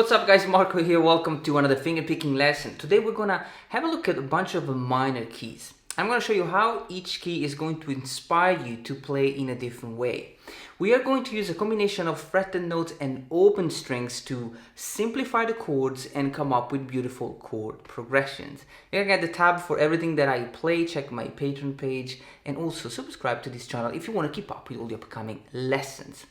What's up guys, Marco here, welcome to another finger picking lesson. Today we're gonna have a look at a bunch of minor keys. I'm gonna show you how each key is going to inspire you to play in a different way. We are going to use a combination of fretted notes and open strings to simplify the chords and come up with beautiful chord progressions. You can get the tab for everything that I play, check my Patreon page, and also subscribe to this channel if you want to keep up with all the upcoming lessons.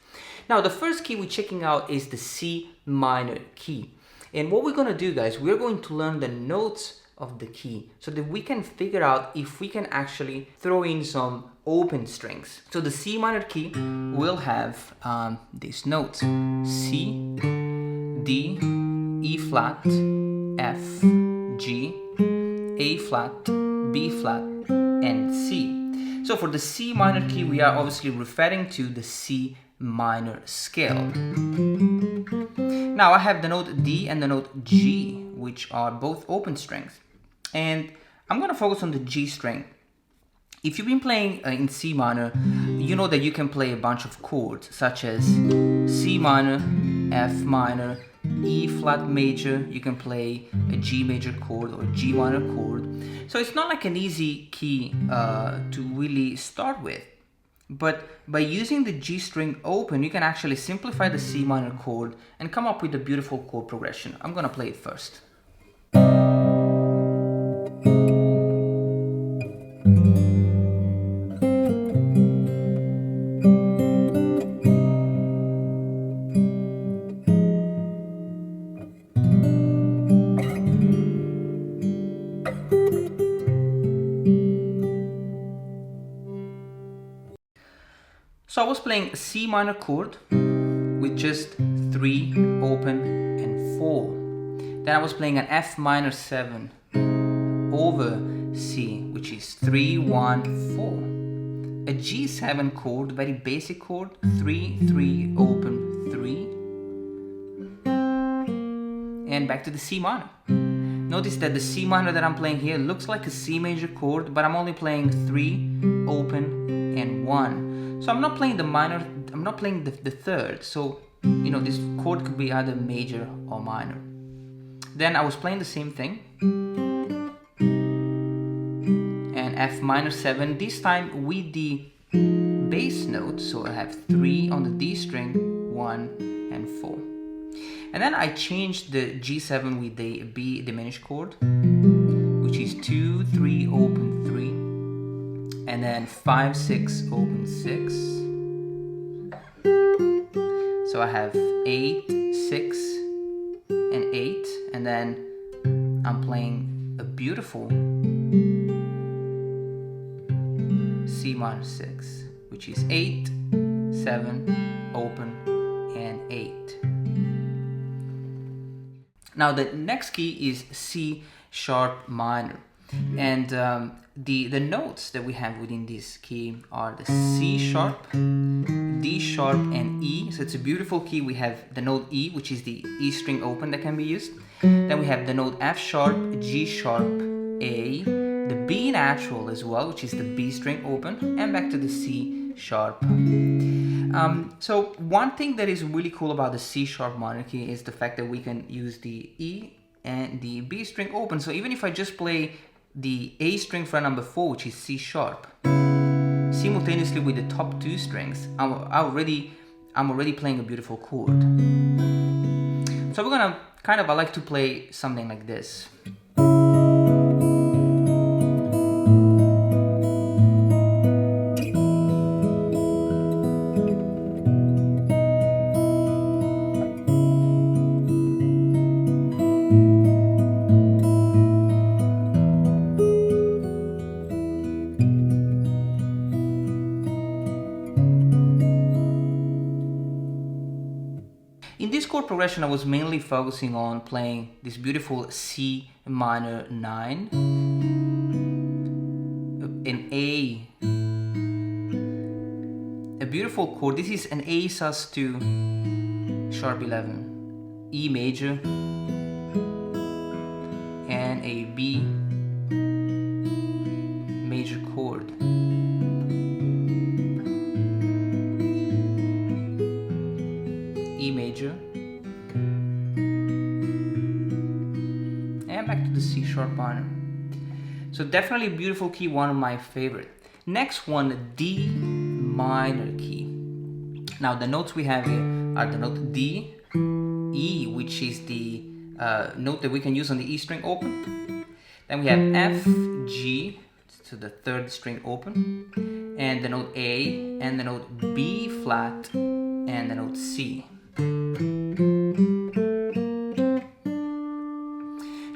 Now the first key we're checking out is the C minor key. And what we're going to do, guys, we're going to learn the notes of the key so that we can figure out if we can actually throw in some open strings. So the C minor key will have these notes: C, D, E flat, F, G, A flat, B flat, and C. So for the C minor key, we are obviously referring to the C minor scale. Now I have the note D and the note G, which are both open strings. And I'm going to focus on the G string. If you've been playing in C minor, you know that you can play a bunch of chords such as C minor, F minor, E flat major. You can play a G major chord or a G minor chord. So it's not like an easy key to really start with. But by using the G string open, you can actually simplify the C minor chord and come up with a beautiful chord progression. I'm going to play it first. So I was playing a C minor chord with just 3 open and 4. Then I was playing an F minor 7 over C, which is 3, 1, 4. A G7 chord, very basic chord, 3, 3, open, 3. And back to the C minor. Notice that the C minor that I'm playing here looks like a C major chord, but I'm only playing 3, open, and 1. So I'm not playing the minor, I'm not playing the third. So, you know, this chord could be either major or minor. Then I was playing the same thing. And F minor 7, this time with the bass note. So I have 3 on the D string, 1 and 4. And then I changed the G7 with the B diminished chord, which is 2, 3, open, 3. And then 5, 6, open, 6. So I have 8, 6, and 8. And then I'm playing a beautiful C minor 6, which is 8, 7, open, and 8. Now the next key is C sharp minor. And the notes that we have within this key are the C sharp, D sharp, and E. So it's a beautiful key. We have the note E, which is the E string open that can be used. Then we have the note F sharp, G sharp, A, the B natural as well, which is the B string open, and back to the C sharp. So one thing that is really cool about the C sharp minor key is the fact that we can use the E and the B string open. So even if I just play the A string fret number 4, which is C sharp, simultaneously with the top 2 strings, I'm already playing a beautiful chord. So we're gonna I like to play something like this. In this chord progression, I was mainly focusing on playing this beautiful C minor 9, an A, a beautiful chord. This is an A sus2 sharp 11, E major, and a B major chord. E major, and back to the C sharp minor. So definitely a beautiful key, one of my favorite. Next one, D minor key. Now the notes we have here are the note D, E, which is the note that we can use on the E string open. Then we have F, G, so the third string open, and the note A, and the note B flat, and the note C.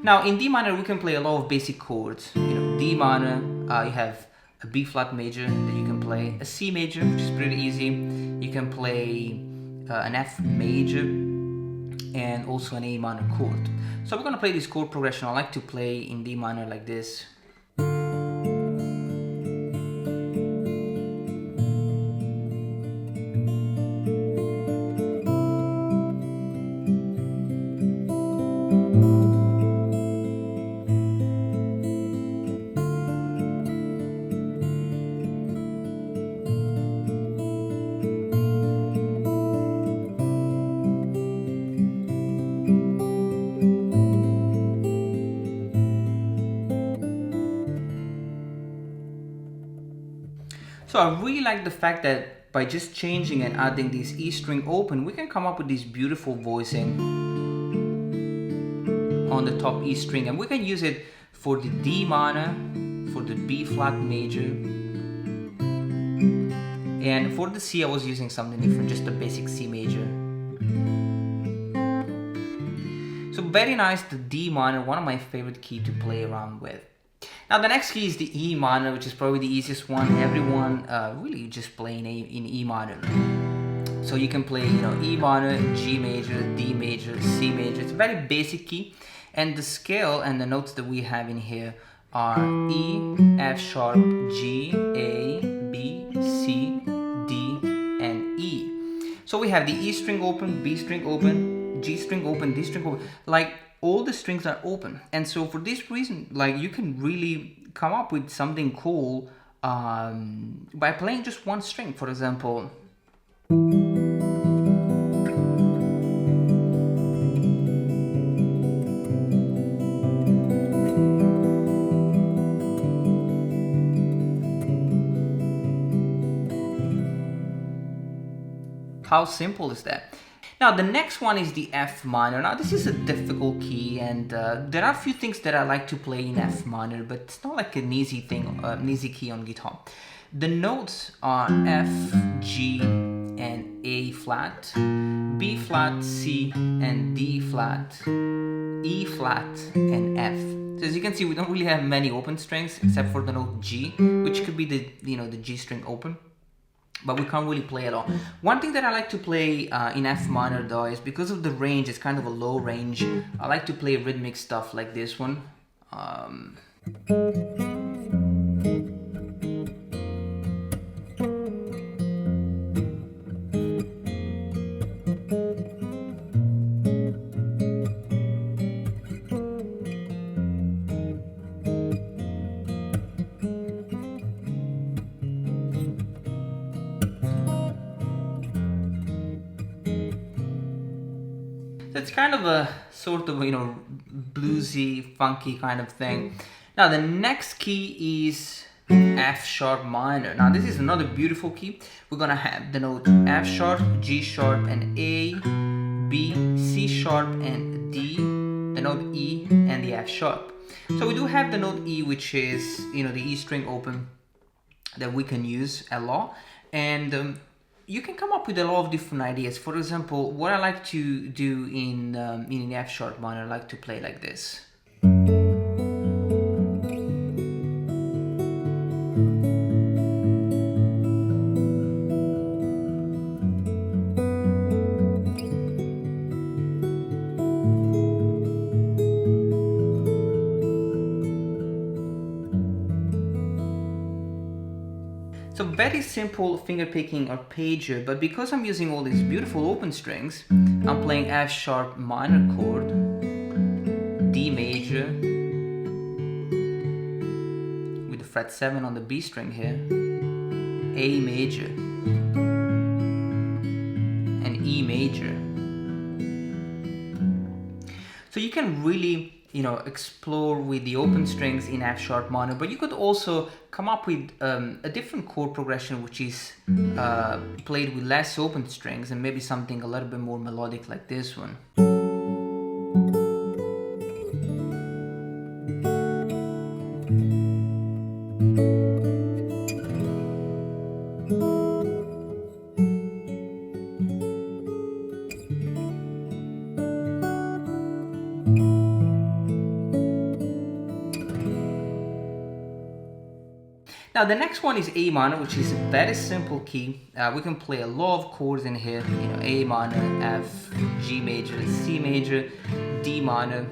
Now in D minor we can play a lot of basic chords. D minor, you have a B flat major that you can play, a C major, which is pretty easy. You can play an F major, and also an A minor chord. So we're gonna play this chord progression. I like to play in D minor like this. So I really like the fact that by just changing and adding this E string open, we can come up with this beautiful voicing on the top E string, and we can use it for the D minor, for the B flat major, and for the C I was using something different, just a basic C major. So very nice, the D minor, one of my favorite key to play around with. Now the next key is the E minor, which is probably the easiest one. Everyone really just playing in E minor. So you can play, E minor, G major, D major, C major. It's a very basic key, and the scale and the notes that we have in here are E, F sharp, G, A, B, C, D, and E. So we have the E string open, B string open, G string open, D string open. Like, all the strings are open, and so for this reason, like, you can really come up with something cool by playing just one string. For example, how simple is that? Now the next one is the F minor. Now this is a difficult key, and there are a few things that I like to play in F minor, but it's not like an easy thing, an easy key on guitar. The notes are F, G, and A flat, B flat, C, and D flat, E flat, and F. So as you can see, we don't really have many open strings except for the note G, which could be the the G string open. But we can't really play at all. One thing that I like to play in F minor though is, because of the range, it's kind of a low range, I like to play rhythmic stuff like this one. It's kind of a sort of, bluesy, funky kind of thing. Now the next key is F sharp minor. Now this is another beautiful key. We're gonna have the note F sharp, G sharp, and A, B, C sharp, and D, the note E, and the F sharp. So we do have the note E, which is, the E string open that we can use a lot. And you can come up with a lot of different ideas. For example, what I like to do in the F sharp minor, I like to play like this. So very simple fingerpicking arpeggio, but because I'm using all these beautiful open strings, I'm playing F sharp minor chord, D major, with the fret 7 on the B string here, A major, and E major. So you can really explore with the open strings in F sharp minor, but you could also come up with a different chord progression which is played with less open strings and maybe something a little bit more melodic like this one. Now the next one is A minor, which is a very simple key. We can play a lot of chords in here, A minor, F, G major, C major, D minor.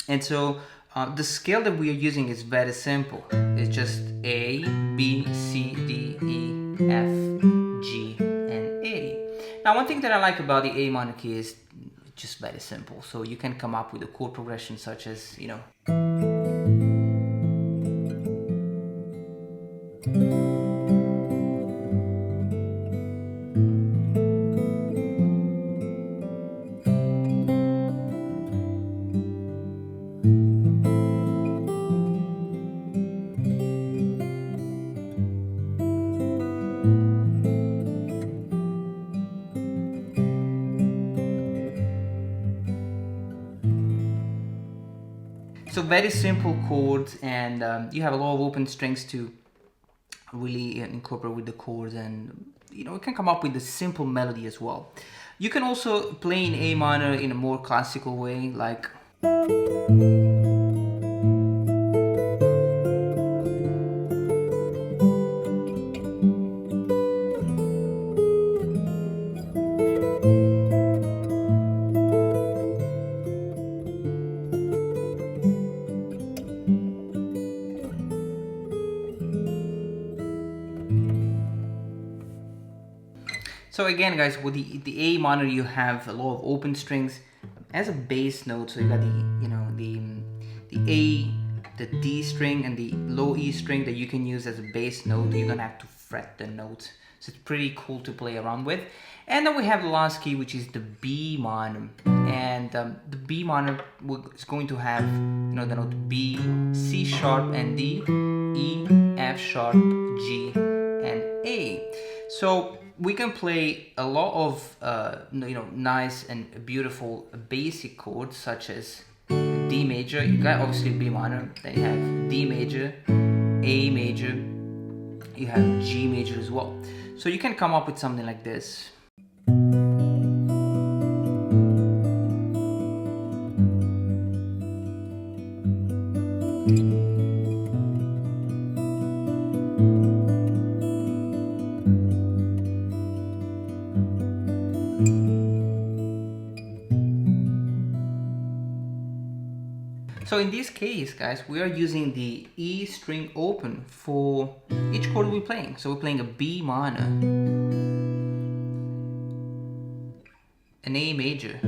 And so the scale that we are using is very simple. It's just A, B, C, D, E, F, G, and A. Now one thing that I like about the A minor key is it's just very simple. So you can come up with a chord progression such as, So very simple chords, and you have a lot of open strings to really incorporate with the chords, and you can come up with a simple melody as well. You can also play in A minor in a more classical way, like So again, guys, with the A minor, you have a lot of open strings as a bass note. So you got the A, the D string, and the low E string that you can use as a bass note. You're gonna have to fret the notes, so it's pretty cool to play around with. And then we have the last key, which is the B minor, and the B minor is going to have the note B, C sharp, and D, E, F sharp, G, and A. So we can play a lot of nice and beautiful basic chords such as D major. You got obviously B minor, then you have D major, A major, you have G major as well. So you can come up with something like this. So in this case, guys, we are using the E string open for each chord we're playing. So we're playing a B minor, an A major,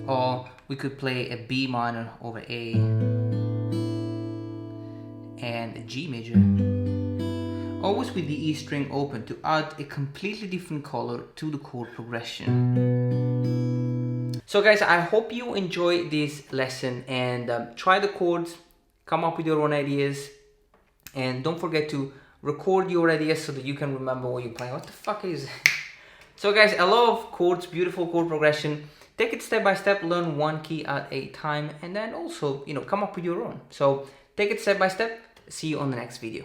or we could play a B minor over A and a G major. Always with the E string open to add a completely different color to the chord progression. So guys, I hope you enjoyed this lesson, and try the chords, come up with your own ideas, and don't forget to record your ideas so that you can remember what you're playing. What the fuck is it? So guys, a lot of chords, beautiful chord progression. Take it step by step, learn one key at a time, and then also, come up with your own. So take it step by step. See you on the next video.